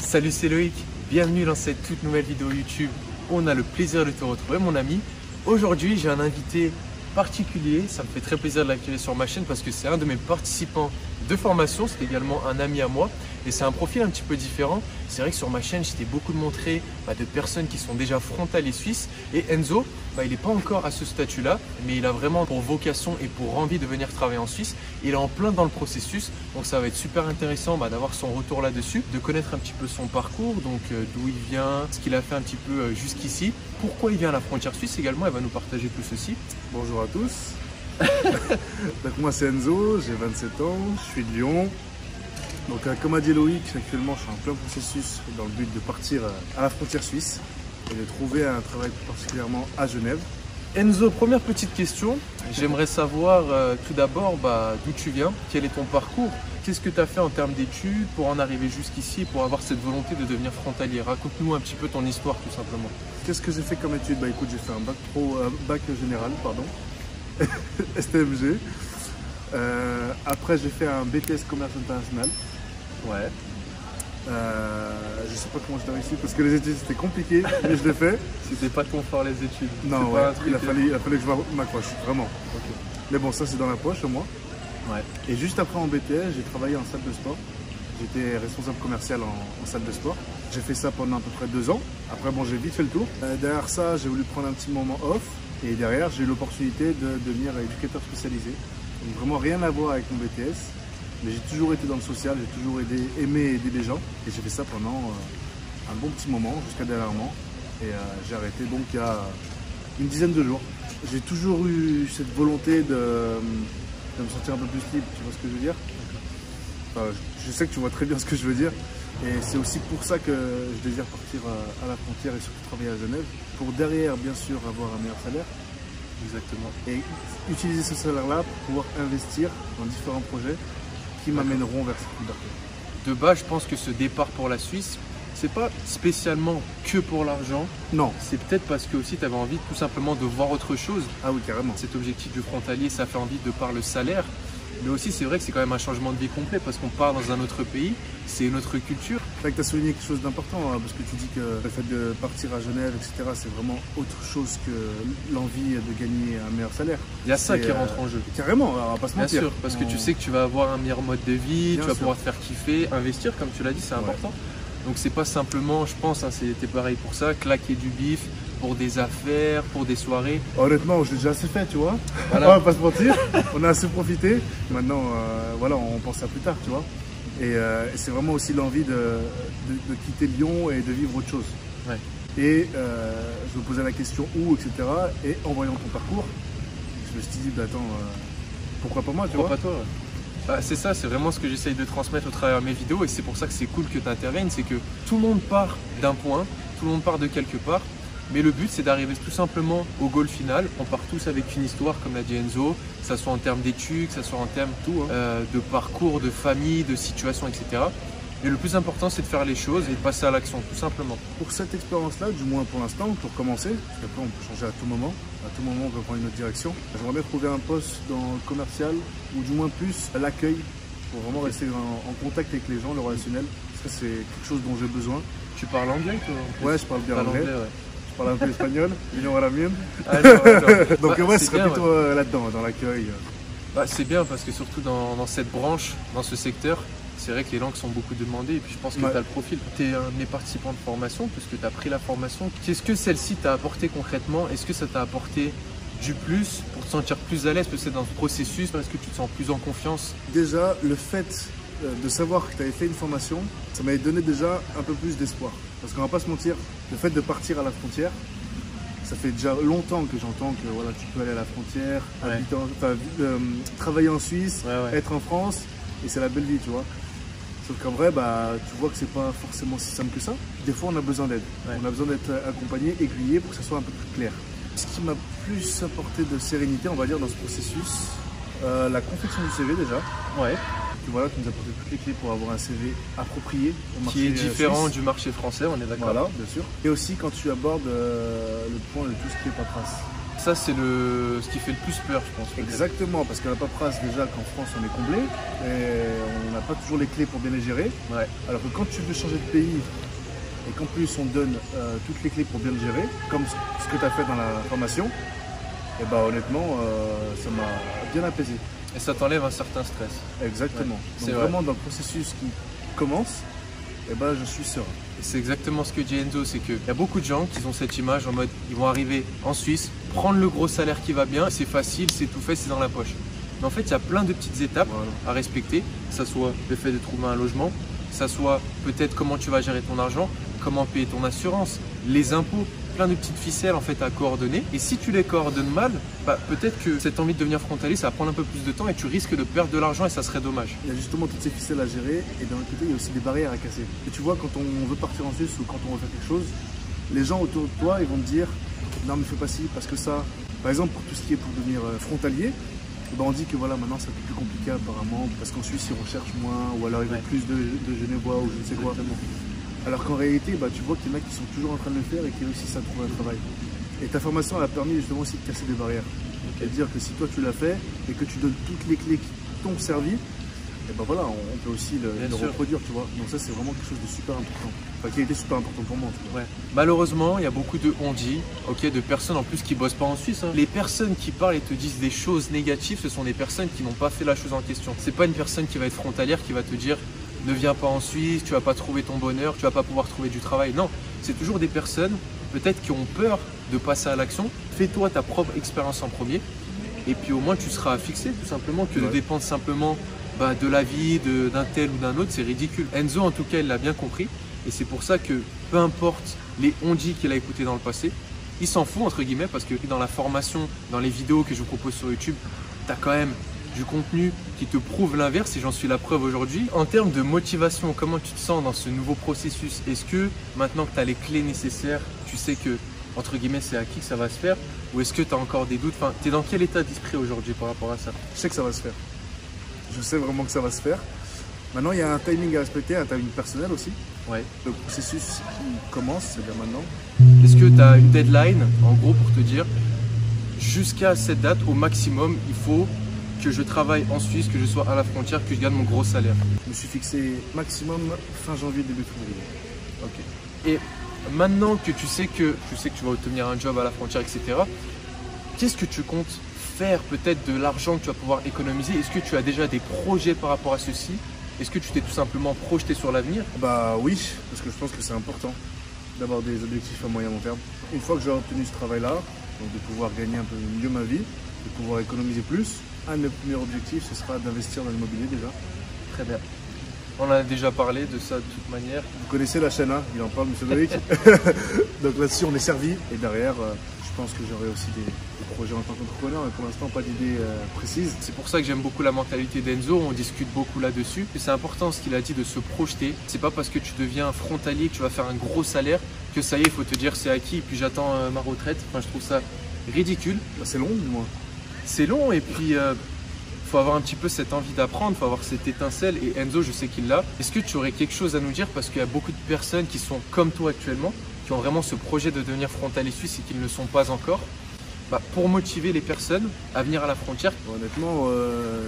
Salut, c'est Loïc, bienvenue dans cette toute nouvelle vidéo YouTube. On a le plaisir de te retrouver mon ami. Aujourd'hui j'ai un invité particulier, ça me fait très plaisir de l'accueillir sur ma chaîne parce que c'est un de mes participants de formation, c'est également un ami à moi et c'est un profil un petit peu différent. C'est vrai que sur ma chaîne j'étais beaucoup de montrer de personnes qui sont déjà frontaliers suisses et Enzo, il n'est pas encore à ce statut là, mais il a vraiment pour vocation et pour envie de venir travailler en Suisse. Il est en plein dans le processus, donc ça va être super intéressant d'avoir son retour là-dessus, de connaître un petit peu son parcours, donc d'où il vient, ce qu'il a fait un petit peu jusqu'ici, pourquoi il vient à la frontière suisse également, il va nous partager tout ceci. Bonjour à tous, donc moi c'est Enzo, j'ai 27 ans, je suis de Lyon. Donc comme a dit Loïc, actuellement je suis en plein processus dans le but de partir à la frontière suisse et de trouver un travail particulièrement à Genève. Enzo, première petite question, j'aimerais savoir tout d'abord d'où tu viens, quel est ton parcours, qu'est-ce que tu as fait en termes d'études pour en arriver jusqu'ici, pour avoir cette volonté de devenir frontalier. Raconte-nous un petit peu ton histoire tout simplement. Qu'est-ce que j'ai fait comme études? Écoute, j'ai fait un bac général, STMG. Après j'ai fait un BTS commerce international. Ouais. Je sais pas comment je l'ai réussi parce que les études c'était compliqué, mais je l'ai fait. C'était pas ton fort les études. Non, ouais, il a fallu que je m'accroche, vraiment. Okay. Mais bon, ça c'est dans la poche au moins. Ouais. Et juste après en BTS, j'ai travaillé en salle de sport. J'étais responsable commercial en salle de sport. J'ai fait ça pendant à peu près 2 ans. Après, bon, j'ai vite fait le tour. Derrière ça, j'ai voulu prendre un petit moment off. Et derrière, j'ai eu l'opportunité de devenir éducateur spécialisé. Donc vraiment rien à voir avec mon BTS. Mais j'ai toujours été dans le social, j'ai toujours aimé aider les gens. Et j'ai fait ça pendant un bon petit moment, jusqu'à dernièrement. Et j'ai arrêté donc il y a une dizaine de jours. J'ai toujours eu cette volonté de me sentir un peu plus libre, tu vois ce que je veux dire? Enfin, je sais que tu vois très bien ce que je veux dire. Et c'est aussi pour ça que je désire partir à la frontière et surtout travailler à Genève. Pour derrière, bien sûr, avoir un meilleur salaire. Exactement. Et utiliser ce salaire-là pour pouvoir investir dans différents projets qui m'amèneront vers cette liberté. De base, je pense que ce départ pour la Suisse, c'est pas spécialement que pour l'argent. Non. C'est peut-être parce que aussi tu avais envie tout simplement de voir autre chose. Ah oui, carrément. Cet objectif du frontalier, ça fait envie de par le salaire. Mais aussi, c'est vrai que c'est quand même un changement de vie complet parce qu'on part dans un autre pays, c'est une autre culture. C'est vrai que tu as souligné quelque chose d'important hein, parce que tu dis que le fait de partir à Genève, etc., c'est vraiment autre chose que l'envie de gagner un meilleur salaire. Il y a ça qui rentre en jeu. Carrément, on va pas se mentir. Bien sûr, parce que tu sais que tu vas avoir un meilleur mode de vie, tu vas pouvoir te faire kiffer, investir, comme tu l'as dit, c'est important. Donc c'est pas simplement, je pense, c'était pareil pour ça, claquer du bif pour des affaires, pour des soirées. Honnêtement, je l'ai déjà assez fait, tu vois. Voilà. On va pas se mentir, on a assez profité. Maintenant, voilà, on pense à plus tard, tu vois. Et c'est vraiment aussi l'envie de quitter Lyon et de vivre autre chose. Ouais. Et je me posais la question où, etc. Et en voyant ton parcours, je me suis dit, attends, pourquoi pas moi, tu vois. Pourquoi pas toi, ouais. C'est ça, c'est vraiment ce que j'essaye de transmettre au travers de mes vidéos et c'est pour ça que c'est cool que tu interviennes, c'est que tout le monde part d'un point, tout le monde part de quelque part, mais le but c'est d'arriver tout simplement au goal final. On part tous avec une histoire comme l'a dit Enzo, que ce soit en termes d'études, que ce soit en termes de parcours, de famille, de situation, etc. Et le plus important c'est de faire les choses et de passer à l'action tout simplement. Pour cette expérience-là, du moins pour l'instant, pour commencer, parce qu'après on peut changer à tout moment on peut prendre une autre direction. J'aimerais bien trouver un poste dans le commercial ou du moins plus à l'accueil pour vraiment rester en contact avec les gens, le relationnel. Parce que c'est quelque chose dont j'ai besoin. Tu parles anglais toi? Ouais, je parle bien anglais. Ouais. Je parle un peu espagnol, à la mienne. Donc ouais, ce serait plutôt là-dedans, dans l'accueil. C'est bien parce que surtout dans cette branche, dans ce secteur, c'est vrai que les langues sont beaucoup demandées et puis je pense que tu as le profil. Tu es un de mes participants de formation puisque tu as pris la formation. Qu'est-ce que celle-ci t'a apporté concrètement? Est-ce que ça t'a apporté du plus pour te sentir plus à l'aise peut-être dans ce processus? Est-ce que tu te sens plus en confiance? Déjà, le fait de savoir que tu avais fait une formation, ça m'avait donné déjà un peu plus d'espoir. Parce qu'on va pas se mentir, le fait de partir à la frontière, ça fait déjà longtemps que j'entends que voilà, tu peux aller à la frontière, travailler en Suisse, être en France, et c'est la belle vie, tu vois. Sauf qu'en vrai, tu vois que c'est pas forcément si simple que ça. Des fois, on a besoin d'aide. On a besoin d'être accompagné, aiguillé pour que ça soit un peu plus clair. Ce qui m'a plus apporté de sérénité, on va dire, dans ce processus, la confection du CV déjà. Ouais. Voilà, tu nous apportes toutes les clés pour avoir un CV approprié au marché qui est différent suisse. Du marché français, on est d'accord. Voilà, bien sûr. Et aussi quand tu abordes le point de tout ce qui est paperasse. ça, c'est ce qui fait le plus peur, je pense. Exactement, parce que la paperasse, déjà qu'en France on est comblé, et on n'a pas toujours les clés pour bien les gérer. Ouais. Alors que quand tu veux changer de pays et qu'en plus on te donne toutes les clés pour bien le gérer, comme ce que tu as fait dans la formation, et bah honnêtement, ça m'a bien apaisé. Et ça t'enlève un certain stress. Exactement. Ouais, donc vraiment dans le processus qui commence, et bah je suis serein. C'est exactement ce que dit Enzo, c'est qu'il y a beaucoup de gens qui ont cette image en mode ils vont arriver en Suisse, prendre le gros salaire qui va bien, c'est facile, c'est tout fait, c'est dans la poche. Mais en fait, il y a plein de petites étapes à respecter, que ce soit le fait de trouver un logement, que ce soit peut-être comment tu vas gérer ton argent, comment payer ton assurance, les impôts, plein de petites ficelles en fait à coordonner. Et si tu les coordonnes mal, bah, peut-être que cette envie de devenir frontalier, ça va prendre un peu plus de temps et tu risques de perdre de l'argent et ça serait dommage. Il y a justement toutes ces ficelles à gérer et d'un autre côté, il y a aussi des barrières à casser. Et tu vois, quand on veut partir en Suisse ou quand on veut faire quelque chose, les gens autour de toi, ils vont te dire non mais fais pas ci parce que ça. Par exemple, pour tout ce qui est pour devenir frontalier, ben on dit que voilà, maintenant c'est un peu plus compliqué apparemment parce qu'en Suisse ils recherchent moins ou alors ils veulent plus de Genevois ou je ne sais quoi. Alors qu'en réalité, bah, tu vois qu'il y en a qui sont toujours en train de le faire et qui réussissent à trouver un travail. Et ta formation elle a permis justement aussi de casser des barrières. Et de dire que si toi tu l'as fait et que tu donnes toutes les clés qui t'ont servi, et ben voilà, on peut aussi le reproduire, tu vois. Donc ça c'est vraiment quelque chose de super important. Enfin qui a été super important pour moi. Ouais. Malheureusement, il y a beaucoup de on-dit, de personnes en plus qui bossent pas en Suisse. Hein. Les personnes qui parlent et te disent des choses négatives, ce sont des personnes qui n'ont pas fait la chose en question. C'est pas une personne qui va être frontalière qui va te dire ne viens pas en Suisse, tu vas pas trouver ton bonheur, tu vas pas pouvoir trouver du travail. Non, c'est toujours des personnes peut-être qui ont peur de passer à l'action. Fais-toi ta propre expérience en premier et puis au moins tu seras fixé tout simplement que de dépendre simplement de la vie d'un tel ou d'un autre, c'est ridicule. Enzo en tout cas il l'a bien compris et c'est pour ça que peu importe les on-dit qu'il a écoutés dans le passé, il s'en fout entre guillemets parce que dans la formation, dans les vidéos que je vous propose sur YouTube, tu as quand même du contenu qui te prouve l'inverse et j'en suis la preuve aujourd'hui. En termes de motivation, comment tu te sens dans ce nouveau processus? Est-ce que maintenant que tu as les clés nécessaires, tu sais que entre guillemets c'est acquis que ça va se faire ou est-ce que tu as encore des doutes? Enfin, tu es dans quel état d'esprit aujourd'hui par rapport à ça? Je sais que ça va se faire. Je sais vraiment que ça va se faire. Maintenant, il y a un timing à respecter, un timing personnel aussi. Ouais. Le processus qui commence, c'est-à-dire maintenant. Est-ce que tu as une deadline, en gros, pour te dire jusqu'à cette date, au maximum, il faut que je travaille en Suisse, que je sois à la frontière, que je gagne mon gros salaire? Je me suis fixé maximum fin janvier, début février. Ok. Et maintenant que tu sais que tu vas obtenir un job à la frontière, etc., qu'est-ce que tu comptes faire peut-être de l'argent que tu vas pouvoir économiser? Est-ce que tu as déjà des projets par rapport à ceci? Est-ce que tu t'es tout simplement projeté sur l'avenir? Bah oui, parce que je pense que c'est important d'avoir des objectifs à moyen long terme. Une fois que j'aurai obtenu ce travail-là, donc de pouvoir gagner un peu mieux ma vie, de pouvoir économiser plus, un de mes premiers objectifs, ce sera d'investir dans l'immobilier déjà. Très bien. On a déjà parlé de ça de toute manière. Vous connaissez la chaîne, hein, il en parle, M. Loïc. Donc là-dessus, on est servi. Et derrière, je pense que j'aurai aussi des projets en tant qu'entrepreneur, mais pour l'instant, pas d'idée précise. C'est pour ça que j'aime beaucoup la mentalité d'Enzo. On discute beaucoup là-dessus. C'est important ce qu'il a dit de se projeter. C'est pas parce que tu deviens frontalier que tu vas faire un gros salaire que ça y est, il faut te dire c'est acquis et puis j'attends ma retraite. Enfin, je trouve ça ridicule. Bah, c'est long, du moins. C'est long et puis faut avoir un petit peu cette envie d'apprendre, faut avoir cette étincelle et Enzo je sais qu'il l'a. Est-ce que tu aurais quelque chose à nous dire parce qu'il y a beaucoup de personnes qui sont comme toi actuellement, qui ont vraiment ce projet de devenir frontalier suisse et qui ne le sont pas encore, pour motiver les personnes à venir à la frontière? Honnêtement,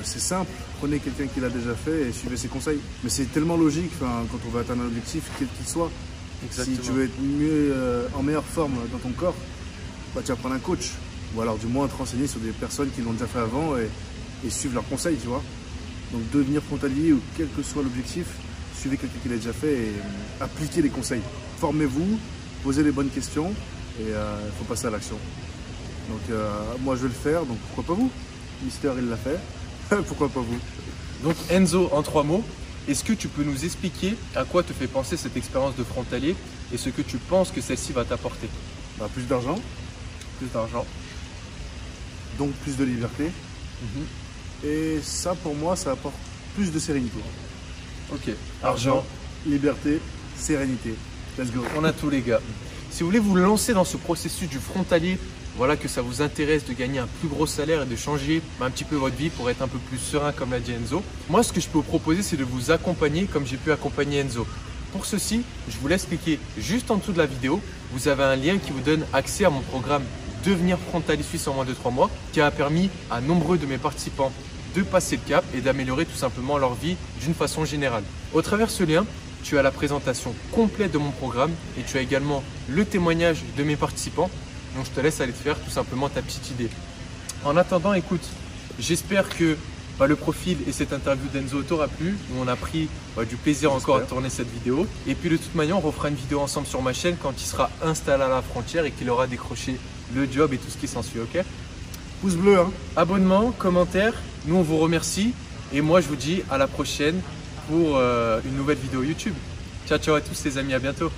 c'est simple, prenez quelqu'un qui l'a déjà fait et suivez ses conseils. Mais c'est tellement logique quand on veut atteindre un objectif, quel qu'il soit. Exactement. Si tu veux être mieux, en meilleure forme dans ton corps, tu vas prendre un coach. Ou alors du moins te renseigner sur des personnes qui l'ont déjà fait avant et suivre leurs conseils, tu vois. Donc devenir frontalier ou quel que soit l'objectif, suivez quelqu'un qui l'a déjà fait et appliquez les conseils. Formez-vous, posez les bonnes questions et il faut passer à l'action. Donc moi je vais le faire, donc pourquoi pas vous? Mister il l'a fait, pourquoi pas vous? Donc Enzo, en 3 mots, est-ce que tu peux nous expliquer à quoi te fait penser cette expérience de frontalier et ce que tu penses que celle-ci va t'apporter? Plus d'argent. Plus d'argent. Donc plus de liberté. Et ça pour moi ça apporte plus de sérénité. Ok. Argent, liberté, sérénité. Let's go. On a tous les gars. Si vous voulez vous lancer dans ce processus du frontalier, voilà que ça vous intéresse de gagner un plus gros salaire et de changer un petit peu votre vie pour être un peu plus serein comme l'a dit Enzo. Moi ce que je peux vous proposer c'est de vous accompagner comme j'ai pu accompagner Enzo. Pour ceci, je vous laisse cliquer juste en dessous de la vidéo. Vous avez un lien qui vous donne accès à mon programme devenir frontalier suisse en moins de 3 mois, qui a permis à nombreux de mes participants de passer le cap et d'améliorer tout simplement leur vie d'une façon générale. Au travers ce lien, tu as la présentation complète de mon programme et tu as également le témoignage de mes participants. Donc je te laisse aller te faire tout simplement ta petite idée. En attendant, écoute, j'espère que le profil et cette interview d'Enzo t'aura plu. On a pris du plaisir encore à tourner cette vidéo. Et puis de toute manière, on refera une vidéo ensemble sur ma chaîne quand il sera installé à la frontière et qu'il aura décroché le job et tout ce qui s'ensuit, ok? Pouce bleu, hein. Abonnement, commentaire, nous on vous remercie. Et moi je vous dis à la prochaine pour une nouvelle vidéo YouTube. Ciao ciao à tous les amis, à bientôt.